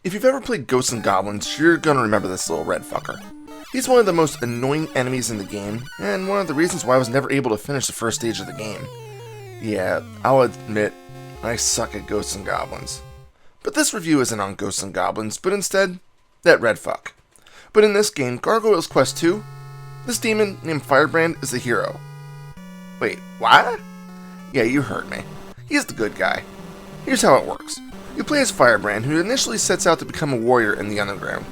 If you've ever played Ghosts and Goblins, you're gonna remember this little red fucker. He's one of the most annoying enemies in the game, and one of the reasons why I was never able to finish the first stage of the game. Yeah, I'll admit, I suck at Ghosts and Goblins. But this review isn't on Ghosts and Goblins, but instead, that red fuck. But in this game, Gargoyle's Quest 2, this demon named Firebrand is the hero. Wait, what? Yeah, you heard me. He's the good guy. Here's how it works. You play as Firebrand, who initially sets out to become a warrior in the underground.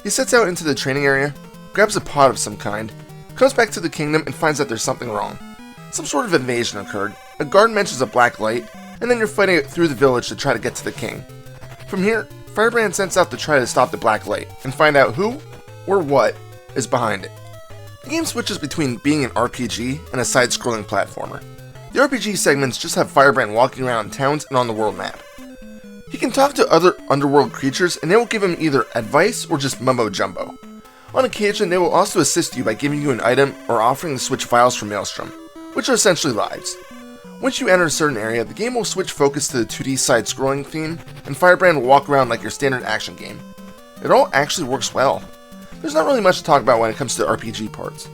He sets out into the training area, grabs a pot of some kind, comes back to the kingdom and finds that there's something wrong. Some sort of invasion occurred, a guard mentions a black light, and then you're fighting it through the village to try to get to the king. From here, Firebrand sets out to try to stop the black light, and find out who, or what, is behind it. The game switches between being an RPG and a side-scrolling platformer. The RPG segments just have Firebrand walking around towns and on the world map. He can talk to other underworld creatures and they will give him either advice or just mumbo-jumbo. On occasion, they will also assist you by giving you an item or offering to switch files from Maelstrom, which are essentially lives. Once you enter a certain area, the game will switch focus to the 2D side-scrolling theme, and Firebrand will walk around like your standard action game. It all actually works well. There's not really much to talk about when it comes to RPG parts.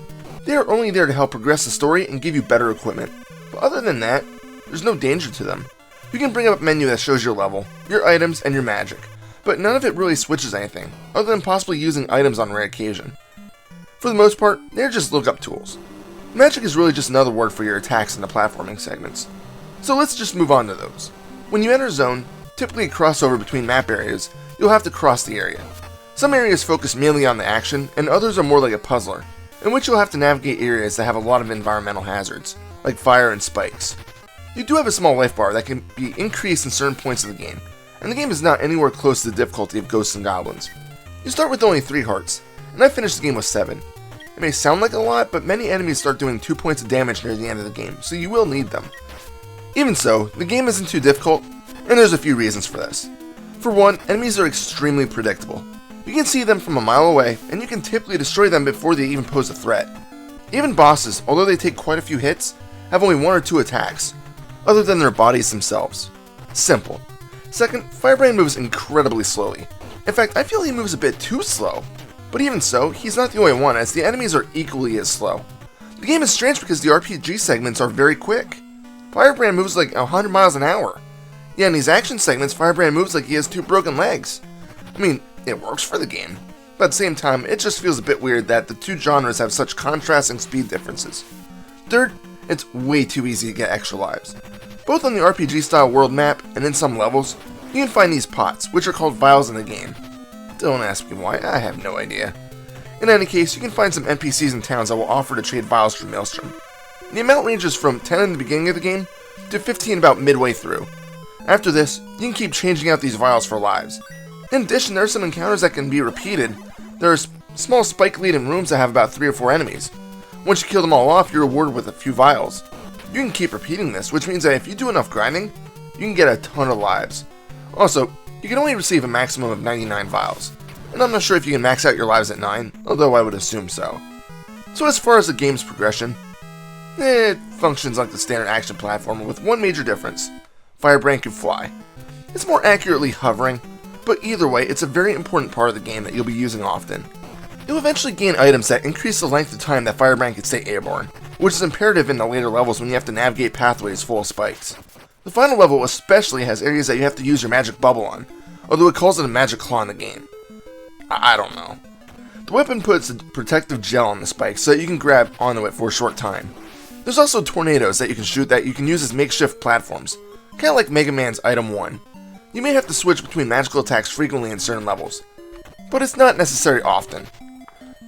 They are only there to help progress the story and give you better equipment, but other than that, there's no danger to them. You can bring up a menu that shows your level, your items, and your magic, but none of it really switches anything, other than possibly using items on rare occasion. For the most part, they're just lookup tools. Magic is really just another word for your attacks in the platforming segments. So let's just move on to those. When you enter a zone, typically a crossover between map areas, you'll have to cross the area. Some areas focus mainly on the action, and others are more like a puzzler, in which you'll have to navigate areas that have a lot of environmental hazards, like fire and spikes. You do have a small life bar that can be increased in certain points of the game, and the game is not anywhere close to the difficulty of Ghosts and Goblins. You start with only 3 hearts, and I finished the game with 7. It may sound like a lot, but many enemies start doing 2 points of damage near the end of the game, so you will need them. Even so, the game isn't too difficult, and there's a few reasons for this. For one, enemies are extremely predictable. You can see them from a mile away, and you can typically destroy them before they even pose a threat. Even bosses, although they take quite a few hits, have only 1 or 2 attacks, other than their bodies themselves. Simple. Second, Firebrand moves incredibly slowly. In fact, I feel he moves a bit too slow. But even so, he's not the only one, as the enemies are equally as slow. The game is strange because the RPG segments are very quick. Firebrand moves like 100 miles an hour. Yeah, in these action segments, Firebrand moves like he has 2 broken legs. I mean, it works for the game, but at the same time, it just feels a bit weird that the 2 genres have such contrasting speed differences. Third, it's way too easy to get extra lives. Both on the RPG style world map and in some levels, you can find these pots, which are called vials in the game. Don't ask me why, I have no idea. In any case, you can find some NPCs in towns that will offer to trade vials for Maelstrom. The amount ranges from 10 in the beginning of the game to 15 about midway through. After this, you can keep changing out these vials for lives. In addition, there are some encounters that can be repeated. There are small spike-laden rooms that have about 3 or 4 enemies. Once you kill them all off, you're rewarded with a few vials. You can keep repeating this, which means that if you do enough grinding, you can get a ton of lives. Also, you can only receive a maximum of 99 vials, and I'm not sure if you can max out your lives at 9, although I would assume so. So as far as the game's progression, it functions like the standard action platformer with one major difference. Firebrand can fly. It's more accurately hovering, but either way, it's a very important part of the game that you'll be using often. You'll eventually gain items that increase the length of time that Firebrand can stay airborne, which is imperative in the later levels when you have to navigate pathways full of spikes. The final level especially has areas that you have to use your magic bubble on, although it calls it a magic claw in the game. I don't know. The weapon puts a protective gel on the spikes so that you can grab onto it for a short time. There's also tornadoes that you can shoot that you can use as makeshift platforms, kind of like Mega Man's Item 1. You may have to switch between magical attacks frequently in certain levels, but it's not necessary often.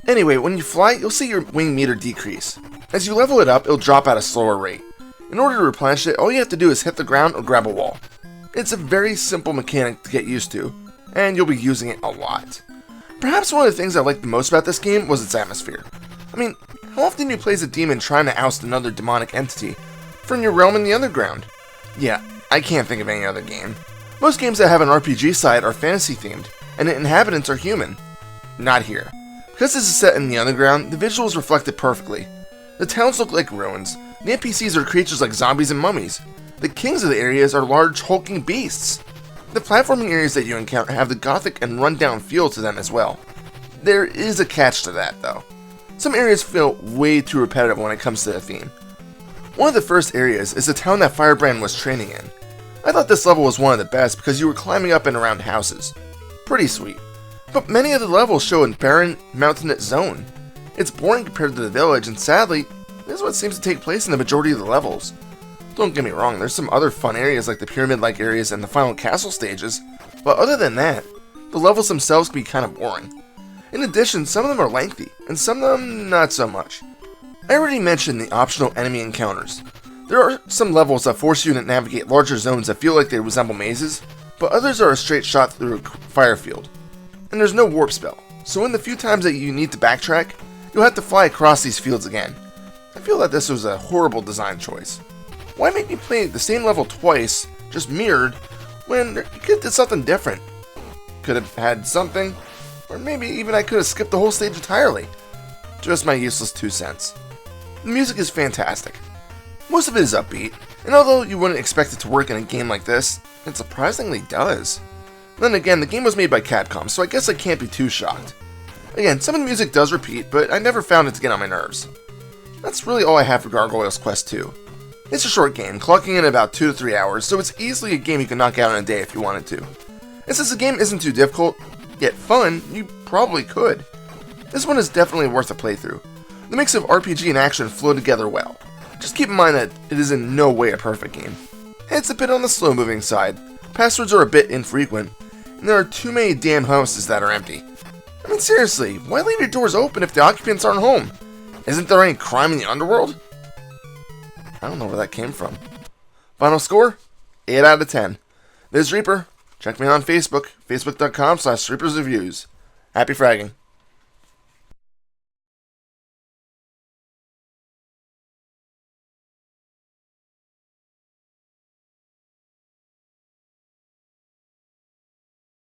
Anyway, when you fly, you'll see your wing meter decrease. As you level it up, it'll drop at a slower rate. In order to replenish it, all you have to do is hit the ground or grab a wall. It's a very simple mechanic to get used to, and you'll be using it a lot. Perhaps one of the things I liked the most about this game was its atmosphere. I mean, how often do you play as a demon trying to oust another demonic entity from your realm in the underground? Yeah, I can't think of any other game. Most games that have an RPG side are fantasy themed, and the inhabitants are human. Not here. Because this is set in the underground, the visuals reflect it perfectly. The towns look like ruins, the NPCs are creatures like zombies and mummies. The kings of the areas are large hulking beasts. The platforming areas that you encounter have the gothic and rundown feel to them as well. There is a catch to that, though. Some areas feel way too repetitive when it comes to the theme. One of the first areas is the town that Firebrand was training in. I thought this level was one of the best because you were climbing up and around houses. Pretty sweet. But many of the levels show a barren, mountainous zone. It's boring compared to the village, and sadly, this is what seems to take place in the majority of the levels. Don't get me wrong, there's some other fun areas like the pyramid-like areas and the final castle stages, but other than that, the levels themselves can be kind of boring. In addition, some of them are lengthy, and some of them not so much. I already mentioned the optional enemy encounters. There are some levels that force you to navigate larger zones that feel like they resemble mazes, but others are a straight shot through a fire field. And there's no warp spell, so in the few times that you need to backtrack, you'll have to fly across these fields again. I feel that this was a horrible design choice. Why make me play the same level twice, just mirrored, when you could have did something different? Could have had something, or maybe even I could have skipped the whole stage entirely. Just my useless 2 cents. The music is fantastic. Most of it is upbeat, and although you wouldn't expect it to work in a game like this, it surprisingly does. Then again, the game was made by Capcom, so I guess I can't be too shocked. Again, some of the music does repeat, but I never found it to get on my nerves. That's really all I have for Gargoyle's Quest 2. It's a short game, clocking in about 2 to 3 hours, so it's easily a game you can knock out in a day if you wanted to. And since the game isn't too difficult, yet fun, you probably could. This one is definitely worth a playthrough. The mix of RPG and action flow together well. Just keep in mind that it is in no way a perfect game. It's a bit on the slow-moving side, passwords are a bit infrequent, and there are too many damn houses that are empty. I mean seriously, why leave your doors open if the occupants aren't home? Isn't there any crime in the underworld? I don't know where that came from. Final score? 8 out of 10. This is Reaper. Check me out on Facebook, facebook.com/ReapersReviews. Happy fragging.